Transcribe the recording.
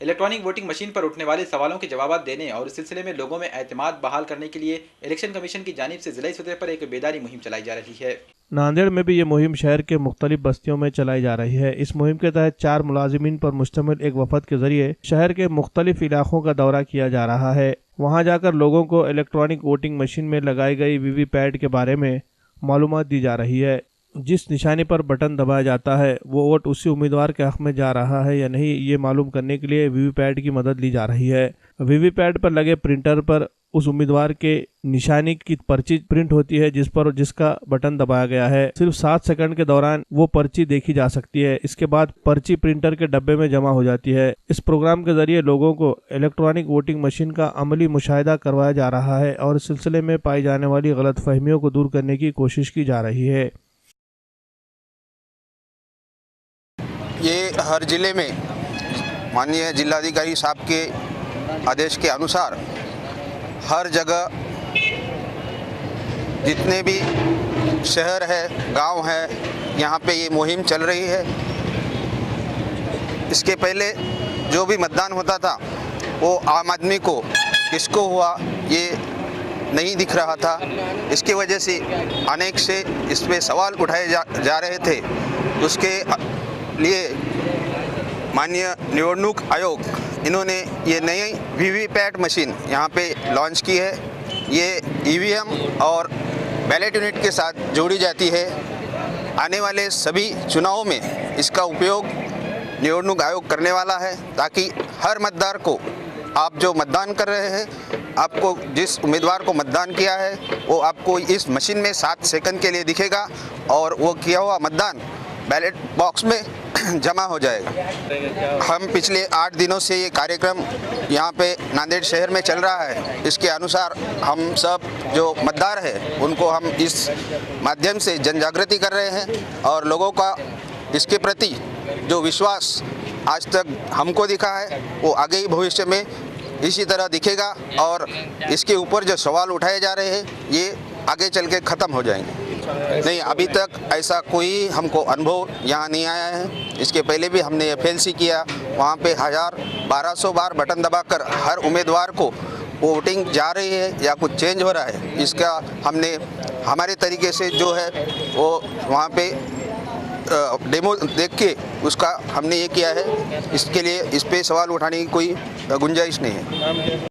Electronic voting machine पर उठने वाले सवालों के जवाब देने और इस सिलसिले में लोगों में एतमाद बहाल करने के लिए इलेक्शन कमीशन की जानिब से जिला सतह पर एक बेदारी मुहिम चलाई जा रही है। नांदेड़ में भी ये मुहिम शहर के मुख्तलिफ बस्तियों में चलाई जा रही है। इस मुहिम के तहत 4 मुलाजिमीन पर मुश्तमिल एक वफद के जरिए शहर के मुख्तलिफ इलाकों का दौरा किया जा रहा है। वहां जाकर लोगों को इलेक्ट्रॉनिक वोटिंग मशीन में लगाई गई वीवीपैट के बारे में मालूमात दी जा रही है। जिस निशानी पर बटन दबाया जाता है वो वोट उसी उम्मीदवार के हक में जा रहा है या नहीं, ये मालूम करने के लिए वीवीपैट की मदद ली जा रही है। वीवीपैट पर लगे प्रिंटर पर उस उम्मीदवार के निशानी की पर्ची प्रिंट होती है जिसका बटन दबाया गया है। सिर्फ 7 सेकंड के दौरान वो पर्ची देखी जा सकती है। इसके बाद पर्ची प्रिंटर के डब्बे में जमा हो जाती है। इस प्रोग्राम के जरिए लोगों को इलेक्ट्रॉनिक वोटिंग मशीन का अमली मुशाहिदा करवाया जा रहा है और इस सिलसिले में पाई जाने वाली गलतफहमियों को दूर करने की कोशिश की जा रही है। ये हर ज़िले में माननीय जिलाधिकारी साहब के आदेश के अनुसार हर जगह जितने भी शहर है, गांव है, यहाँ पे ये मुहिम चल रही है। इसके पहले जो भी मतदान होता था वो आम आदमी को किसको हुआ ये नहीं दिख रहा था। इसकी वजह से अनेक से इस पे सवाल उठाए जा रहे थे। उसके लिए माननीय निवडणूक आयोग इन्होंने ये नई वीवीपैट मशीन यहाँ पे लॉन्च की है। ये ईवीएम और बैलेट यूनिट के साथ जोड़ी जाती है। आने वाले सभी चुनावों में इसका उपयोग निवडणूक आयोग करने वाला है ताकि हर मतदार को, आप जो मतदान कर रहे हैं, आपको जिस उम्मीदवार को मतदान किया है वो आपको इस मशीन में 7 सेकंड के लिए दिखेगा और वो किया हुआ मतदान बैलेट बॉक्स में जमा हो जाएगा। हम पिछले 8 दिनों से ये कार्यक्रम यहाँ पे नांदेड़ शहर में चल रहा है। इसके अनुसार हम सब जो मतदार हैं उनको हम इस माध्यम से जन जागृति कर रहे हैं और लोगों का इसके प्रति जो विश्वास आज तक हमको दिखा है वो आगे ही भविष्य में इसी तरह दिखेगा और इसके ऊपर जो सवाल उठाए जा रहे हैं ये आगे चल के ख़त्म हो जाएंगे। नहीं, अभी तक ऐसा कोई हमको अनुभव यहाँ नहीं आया है। इसके पहले भी हमने एफएलसी किया, वहाँ पे 1200 बार बटन दबाकर हर उम्मीदवार को वोटिंग जा रही है या कुछ चेंज हो रहा है, इसका हमने हमारे तरीके से जो है वो वहाँ पे डेमो देख के उसका हमने ये किया है। इसके लिए इस पे सवाल उठाने की कोई गुंजाइश नहीं है।